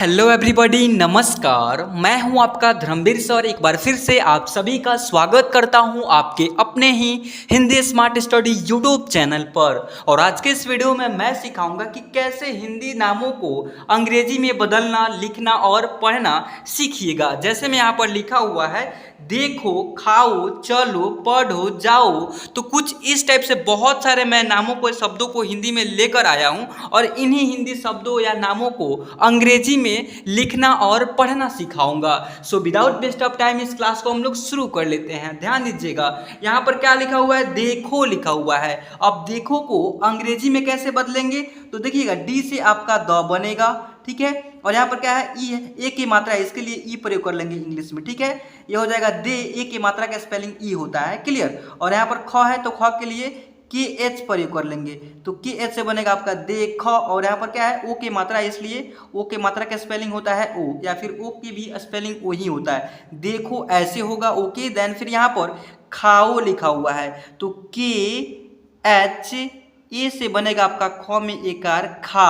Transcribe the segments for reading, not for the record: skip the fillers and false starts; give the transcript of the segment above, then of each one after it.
Hello everybody, नमस्कार। मैं हूं आपका धर्मवीर सर। एक बार फिर से आप सभी का स्वागत करता हूं आपके अपने ही Hindi smart study YouTube channel पर। और आज के इस वीडियो में मैं सिखाऊंगा कि कैसे हिंदी नामों को अंग्रेजी में बदलना, लिखना और पढ़ना सीखिएगा। जैसे मैं यहाँ पर लिखा हुआ है, देखो, खाओ, चलो, पढ़ो, जाओ। तो कुछ इस टाइप से बहुत सारे मैं नामों को, शब्दों को हिंदी में लेकर आया हूं और इन्हीं हिंदी शब्दों या नामों को अंग्रेजी में लिखना और पढ़ना सिखाऊंगा। So without waste of time इस क्लास को हम लोग शुरू कर लेते हैं। ध्यान दीजिएगा, यहाँ पर क्या लिखा हुआ है, देखो लिखा हुआ है। अब देखो को अंग्रेजी में कैसे बदलेंगे, तो देखिएगा, डी से आपका द बनेगा, ठीक है। और यहाँ पर क्या है, ई है, ए की मात्रा है, इसके लिए ई प्रयोग कर लेंगे इंग्लिश में, ठीक है। ये हो जाएगा दे, ए की मात्रा का स्पेलिंग ई होता है, क्लियर। और यहाँ पर ख है तो ख के लिए के एच प्रयोग कर लेंगे, तो के एच से बनेगा आपका देख। और यहाँ पर क्या है, ओ की मात्रा है, इसलिए ओ की मात्रा का स्पेलिंग होता है ओ, या फिर ओ की भी स्पेलिंग ओ ही होता है। देखो ऐसे होगा, ओके। देन फिर यहाँ पर खाओ लिखा हुआ है, तो के एच ए से बनेगा आपका ख में एकार खा,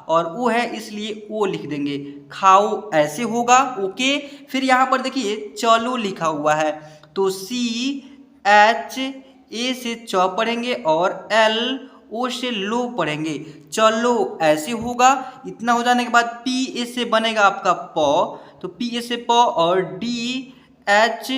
और ओ है इसलिए ओ लिख देंगे, खाओ ऐसे होगा, ओके। फिर यहाँ पर देखिए चलो लिखा हुआ है, तो सी एच ए से च पढ़ेंगे और एल ओ से लो पढ़ेंगे, चलो ऐसे होगा। इतना हो जाने के बाद पी ए से बनेगा आपका प, तो पी ए से प, और डी एच,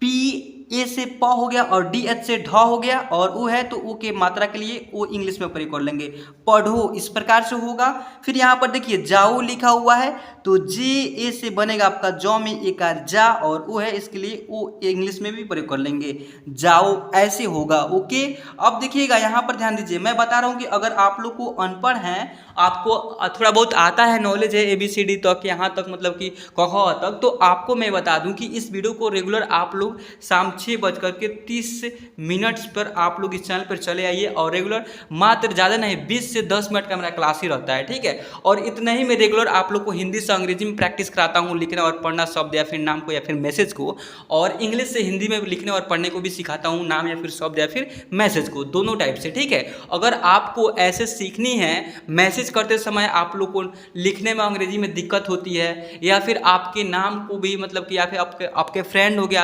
पी ए से प हो गया और डी एच से ढ हो गया, और ओ है तो ओ के मात्रा के लिए ओ इंग्लिश में प्रयोग कर लेंगे, पढ़ो, इस प्रकार से होगा। फिर यहाँ पर देखिए जाओ लिखा हुआ है, तो जे ए से बनेगा आपका जौ में एकार जा, और ओ है इसके लिए ओ इंग्लिश में भी प्रयोग कर लेंगे, जाओ ऐसे होगा, ओके। अब देखिएगा यहाँ पर ध्यान दीजिए, मैं बता रहा हूँ कि अगर आप लोग को अनपढ़ हैं, आपको थोड़ा बहुत आता है, नॉलेज है ABCD तक, यहाँ तक मतलब कि क ख तक, तो आपको मैं बता दूं कि इस वीडियो को रेगुलर आप लोग शाम 6:30 पर आप लोग इस चैनल पर चले आइए, और रेगुलर मात्र ज़्यादा नहीं 20 से 10 मिनट का मेरा क्लास ही रहता है, ठीक है। और इतना ही मैं रेगुलर आप लोग को हिंदी से अंग्रेजी में प्रैक्टिस कराता हूँ, लिखना और पढ़ना शब्द या फिर नाम को या फिर मैसेज को, और इंग्लिश से हिंदी में लिखने और पढ़ने को भी सिखाता हूँ, नाम या फिर शब्द या फिर मैसेज को, दोनों टाइप से, ठीक है। अगर आपको ऐसे सीखनी है, मैसेज करते समय आप लोग को लिखने में अंग्रेजी में दिक्कत होती है, या फिर आपके नाम को भी मतलब कि या फिर आपके फ्रेंड हो गया,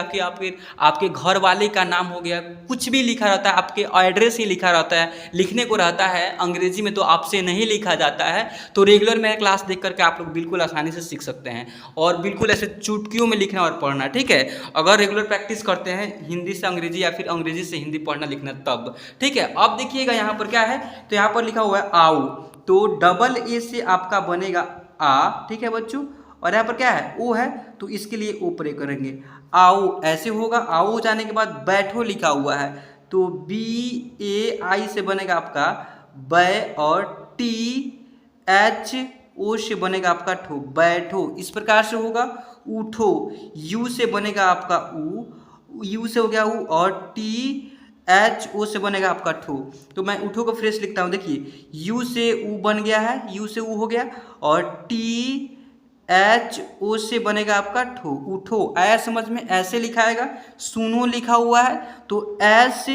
आपके घर वाले का नाम हो गया, कुछ भी लिखा रहता है, आपके एड्रेस ही लिखा रहता है, लिखने को रहता है अंग्रेजी में, तो आपसे नहीं लिखा जाता है, तो रेगुलर मेरा क्लास देख करके आप लोग बिल्कुल आसानी से सीख सकते हैं, और बिल्कुल ऐसे चुटकियों में लिखना और पढ़ना, ठीक है। अगर रेगुलर प्रैक्टिस करते हैं हिंदी से अंग्रेजी या फिर अंग्रेजी से हिंदी पढ़ना लिखना तब, ठीक है। अब देखिएगा यहाँ पर क्या है, तो यहाँ पर लिखा हुआ है आओ, तो डबल ए से आपका बनेगा आ, ठीक है बच्चों। और यहाँ पर क्या है, ओ है, तो इसके लिए ओ प्रयोग करेंगे, आओ ऐसे होगा। आओ जाने के बाद बैठो लिखा हुआ है, तो BAI से बनेगा आपका बै, और THO से बनेगा आपका ठो, बैठो, इस प्रकार से होगा। उठो, यू से बनेगा आपका ऊ, यू से हो गया ऊ, और THO से बनेगा आपका ठो, तो मैं उठो को फ्रेश लिखता हूँ, देखिए यू से ऊ बन गया है, यू से ऊ हो गया, और THO से बनेगा आपका ठो, उठो, ऐ समझ में ऐसे लिखाएगा। सुनो लिखा हुआ है, तो एस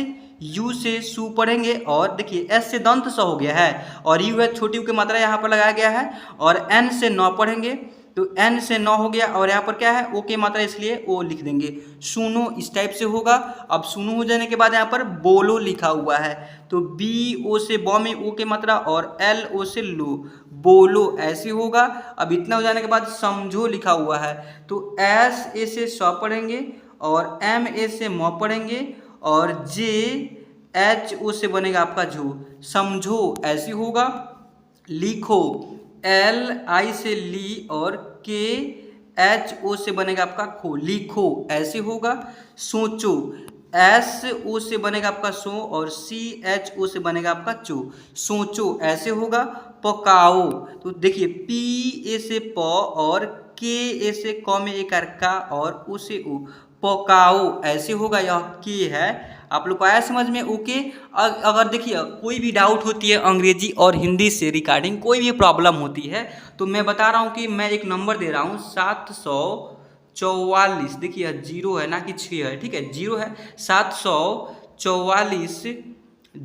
यू से सू पढ़ेंगे, और देखिए एस से दंत स हो गया है, और यू है, छोटी यू की मात्रा यहाँ पर लगाया गया है, और एन से नौ पढ़ेंगे, तो एन से नौ हो गया, और यहाँ पर क्या है, ओ की मात्रा, इसलिए ओ लिख देंगे, सुनो, इस टाइप से होगा। अब सुनो हो जाने के बाद यहाँ पर बोलो लिखा हुआ है, तो BO से ब में ओ की मात्रा, और LO से लो, बोलो ऐसे होगा। अब इतना हो जाने के बाद समझो लिखा हुआ है, तो SA से स पढ़ेंगे, और MA से म पढ़ेंगे, और JHO से बनेगा आपका झो, समझो ऐसे होगा। लिखो, LI से ली, और KHO से बनेगा आपका खो, लिखो ऐसे होगा। सोचो, SO से बनेगा आपका सो, और CHO से बनेगा आपका चो, सोचो ऐसे होगा। पकाओ, तो देखिए PA से प, और KA से क में एक का, और O से ओ, पकाओ ऐसे होगा। यह के है, आप लोग को आया समझ में, ओके। अगर देखिए कोई भी डाउट होती है अंग्रेजी और हिंदी से रिगार्डिंग, कोई भी प्रॉब्लम होती है, तो मैं बता रहा हूँ कि मैं एक नंबर दे रहा हूँ 744, देखिए 0 है ना कि 6 है, ठीक है, 0 है, 744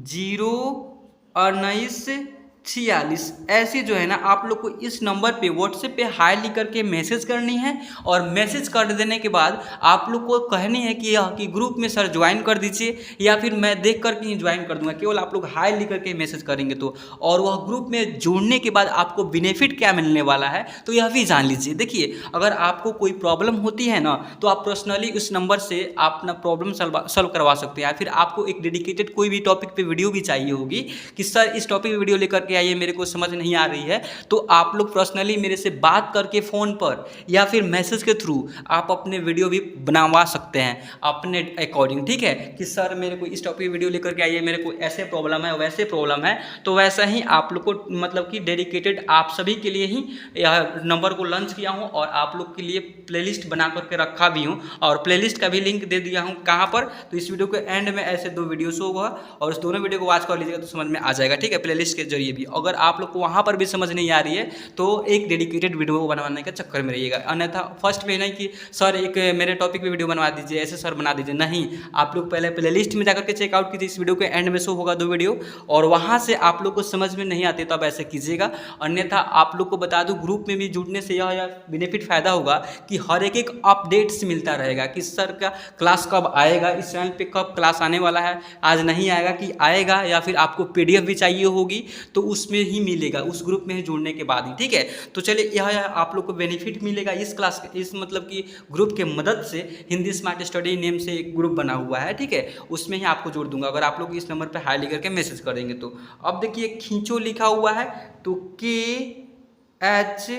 019 46 ऐसे जो है ना आप लोग को इस नंबर पे व्हाट्सएप पे हाई लिख करके मैसेज करनी है। और मैसेज कर देने के बाद आप लोग को कहनी है कि ग्रुप में सर ज्वाइन कर दीजिए, या फिर मैं देख करके ही ज्वाइन कर दूंगा। केवल आप लोग हाई लिख करके मैसेज करेंगे तो, और वह ग्रुप में जुड़ने के बाद आपको बेनिफिट क्या मिलने वाला है तो यह भी जान लीजिए। देखिए, अगर आपको कोई प्रॉब्लम होती है ना तो आप पर्सनली उस नंबर से आप अपना प्रॉब्लम सॉल्व करवा सकते हैं। या फिर आपको एक डेडिकेटेड कोई भी टॉपिक पे वीडियो भी चाहिए होगी कि सर इस टॉपिक पे वीडियो लेकर के आइए, मेरे को समझ नहीं आ रही है, तो आप लोग पर्सनली मेरे से बात करके फ़ोन पर या फिर मैसेज के थ्रू आप अपने वीडियो भी बनवा सकते हैं अपने अकॉर्डिंग। ठीक है कि सर मेरे को इस टॉपिक वीडियो लेकर के आइए, मेरे को ऐसे प्रॉब्लम है वैसे प्रॉब्लम है, तो वैसा ही आप लोग को मतलब कि डेडिकेटेड आप सभी के लिए ही यह नंबर को लॉन्च किया हूँ और आप लोग के लिए प्लेलिस्ट बना करके रखा भी हूँ। और प्लेलिस्ट का भी लिंक दे दिया हूँ कहाँ पर, तो इस वीडियो के एंड में ऐसे 2 वीडियो शो होगा और उस दोनों वीडियो को वॉच कर लीजिएगा तो समझ में आ जाएगा। ठीक है, प्लेलिस्ट के जरिए भी अगर आप लोग को वहाँ पर भी समझ नहीं आ रही है तो एक डेडिकेटेड वीडियो बनवाने के चक्कर में रहिएगा। अन्यथा फर्स्ट में नहीं कि सर एक मेरे टॉपिक पे वीडियो बनवा दीजिए, ऐसे सर बना दीजिए, नहीं। आप लोग पहले प्लेलिस्ट में जाकर के चेकआउट कीजिए, इस वीडियो के एंड में शो होगा 2 वीडियो, और वहाँ से आप लोग को समझ में नहीं आते तो आप ऐसे कीजिएगा। अन्यथा आप लोग को बता दूँ ग्रुप में भी जुड़ने से यह बेनिफिट फ़ायदा होगा कि हर एक अपडेट्स मिलता रहेगा कि सर का क्लास कब आएगा, इस चैनल पे कब क्लास आने वाला है, आज नहीं आएगा कि आएगा, या फिर आपको PDF भी चाहिए होगी तो उसमें ही मिलेगा, उस ग्रुप में ही जुड़ने के बाद ही। ठीक है, तो चलिए यह आप लोग को बेनिफिट मिलेगा इस क्लास इस मतलब कि ग्रुप के मदद से। हिंदी स्मार्ट स्टडी नेम से एक ग्रुप बना हुआ है, ठीक है, उसमें ही आपको जोड़ दूंगा अगर आप लोग इस नंबर पर हाई लिख करके मैसेज करेंगे तो। अब देखिए खींचो लिखा हुआ है तो KH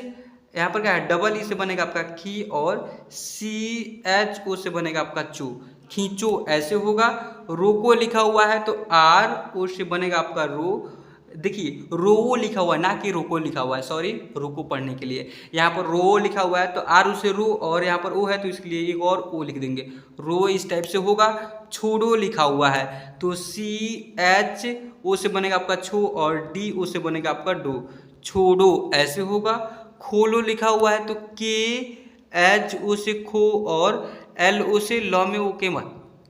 यहाँ पर क्या है, डबल ई से बनेगा आपका खी और CHO से बनेगा आपका चो, खींचो ऐसे होगा। रोको लिखा हुआ है तो RO से बनेगा आपका रो। देखिए रो लिखा हुआ है ना कि रोको लिखा हुआ है, सॉरी रोको पढ़ने के लिए यहाँ पर रो लिखा हुआ है तो R से रो, और यहाँ पर O है तो इसके लिए एक और O लिख देंगे, रो इस टाइप से होगा। छोड़ो लिखा हुआ है तो CHO से बनेगा आपका छो और DO से बनेगा आपका डो, छोड़ो ऐसे होगा। खोलो लिखा हुआ है तो KHO से खो और LO से लॉ में O के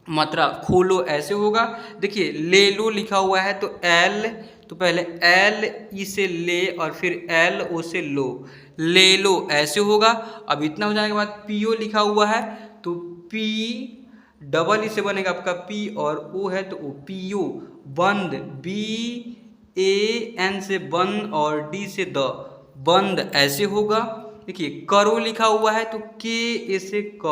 मात्रा, खोलो ऐसे होगा। देखिए ले लो लिखा हुआ है तो L, तो पहले LE से ले और फिर LO से लो, ले लो ऐसे होगा। अब इतना हो जाने के बाद PO लिखा हुआ है तो P डबल ई से बनेगा आपका P और O है तो O, PO। बंद BAN से बंद और D से द, बंद ऐसे होगा। देखिए करो लिखा हुआ है तो K से क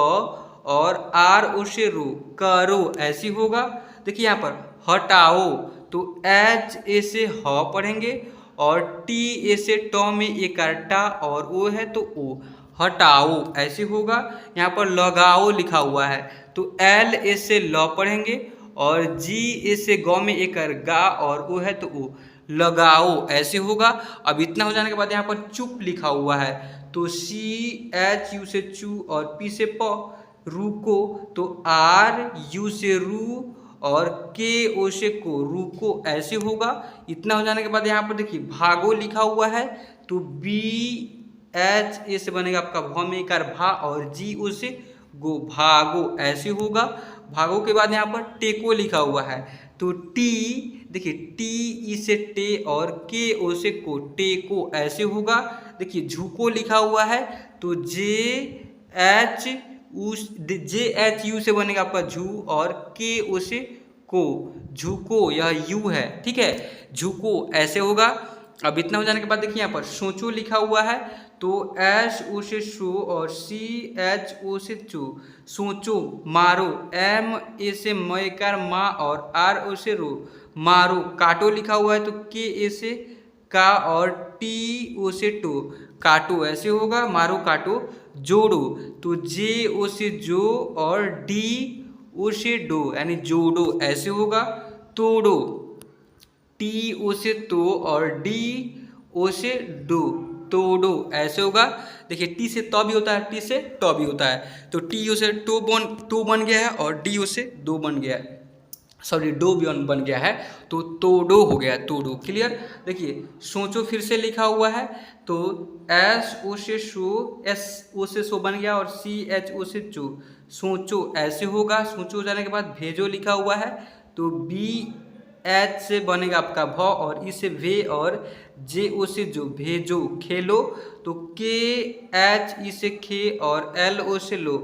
और RO से रो, करो ऐसे होगा। देखिए यहाँ पर हटाओ तो HA से ह पढ़ेंगे और TA से ट में एक टा और O है तो O, हटाओ ऐसे होगा। यहाँ पर लगाओ लिखा हुआ है तो LA से ल पढ़ेंगे और GA से ग में एक गा और O है तो O, लगाओ ऐसे होगा। अब इतना हो जाने के बाद यहाँ पर चुप लिखा हुआ है तो CHU से चू और P से प, रुको तो RU से रू और KO से को, रुको ऐसे होगा। इतना हो जाने के बाद यहाँ पर देखिए भागो लिखा हुआ है तो BHA से बनेगा आपका भ में एक भा और GO से गो, भागो ऐसे होगा। भागो के बाद यहाँ पर टेको लिखा हुआ है तो देखिए TE से टे और KO से को, टेको ऐसे होगा। देखिए झुको लिखा हुआ है तो JHU से बनेगा आपका झू और KO से को, झुको, यह यू है, ठीक है, झुको ऐसे होगा। अब इतना हो जाने के बाद देखिए यहाँ पर सोचो लिखा हुआ है तो SO से शो और CHO से चो, सोचो। मारो MA से मैकर मा और RO से रो, मारो। काटो लिखा हुआ है तो KA से का और TO से टो, काटो ऐसे होगा, मारो काटो। जोड़ो तो JO से जो और DO से डो यानी जोड़ो ऐसे होगा। तोड़ो TO से तो और DO से डो, तोड़ो ऐसे होगा। देखिए टी से तो भी होता है, टी से तो भी होता है तो TO से टो बन गया है और DO से दो बन गया है, सॉरी डो बन गया है तो तोड़ो हो गया, तोड़ो। क्लियर। देखिए सोचो फिर से लिखा हुआ है तो SO से शो, SO से शो बन गया और CHO से चो, सोचो ऐसे होगा। सोचो हो जाने के बाद भेजो लिखा हुआ है तो BH से बनेगा आपका भ और ई से वे और जे ओ से जो, भेजो, खेलो, तो के एच ई से खे और एल ओ से लो,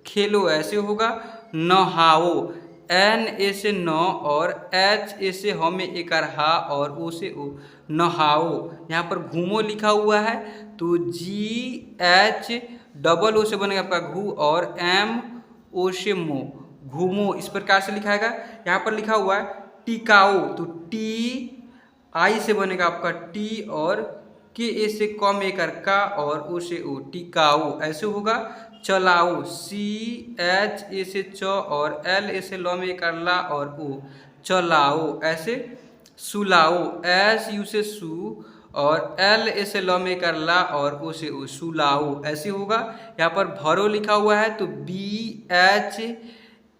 खेलो ऐसे होगा। नहाओ, एन ए से न और एच ए से ह में एक हा और ओ से ओ, नहाओ। यहाँ पर घूमो लिखा हुआ है तो जी एच डबल ओ से बनेगा आपका घू और एम ओ से मो, घूमो, इस प्रकार से लिखाएगा। यहाँ पर लिखा हुआ है टिकाओ, तो टी आई से बनेगा आपका टी और के ए से कम एक का और ओ से ओ, टिकाओ ऐसे होगा। चलाओ, सी एच ए से च और एल ए से ल में एक ला और ओ, चलाओ ऐसे। सुलाओ, एस यू से सू और एल ए से ल में एक ला और ओ से ओ, सुलाओ ऐसे होगा। यहाँ पर भरो लिखा हुआ है तो बी एच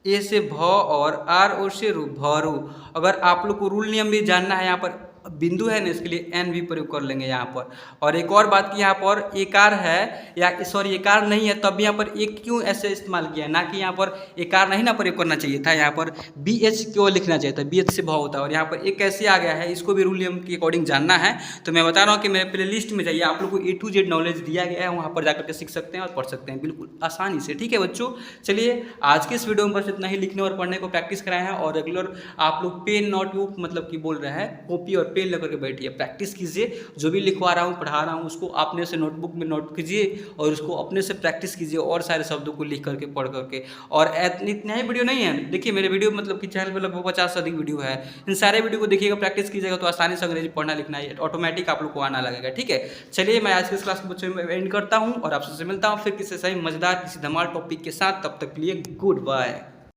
ए से भ और आर ओ से रू, भरो। अगर आप लोग को रूल नियम भी जानना है, यहाँ पर बिंदु है ना, इसके लिए एन भी प्रयोग कर लेंगे यहाँ पर। और एक और बात कि यहाँ पर एकार है या सॉरी एकार नहीं है, तब भी यहाँ पर एक क्यों ऐसे इस्तेमाल किया है, ना कि यहाँ पर एकार नहीं ना प्रयोग करना चाहिए था, यहाँ पर बी एच क्यों लिखना चाहिए था, बी एच से भाव होता है। और यहाँ पर एक कैसे आ गया है, इसको भी रूल नियम के अकॉर्डिंग जानना है तो मैं बता रहा हूँ कि मेरे प्ले लिस्ट में जाइए, आप लोग को A to Z नॉलेज दिया गया है, वहाँ पर जाकर के सीख सकते हैं और पढ़ सकते हैं बिल्कुल आसानी से। ठीक है बच्चों, चलिए आज के इस वीडियो में बस इतना ही। लिखने और पढ़ने को प्रैक्टिस कराया है और रेगुलर आप लोग पेन नोटबुक मतलब कि बोल रहे हैं कॉपी और पेन लेकर के बैठिए, प्रैक्टिस कीजिए। जो भी लिखवा रहा हूँ पढ़ा रहा हूँ उसको अपने से नोटबुक में नोट कीजिए और उसको अपने से प्रैक्टिस कीजिए और सारे शब्दों को लिख करके पढ़ करके। और इतना ही वीडियो नहीं है, देखिए मेरे वीडियो मतलब कि चैनल पर लगभग 50 से अधिक वीडियो है, इन सारे वीडियो को देखिएगा, प्रैक्टिस कीजिएगा तो आसानी से अंग्रेजी पढ़ना लिखना ऑटोमेटिक आप लोग को आना लगेगा। ठीक है, चलिए मैं आज की इस क्लास को बच्चों में एंड करता हूँ और आपसे मिलता हूँ फिर किसी सही मजेदार किसी धमाल टॉपिक के साथ। तब तक के लिए गुड बाय।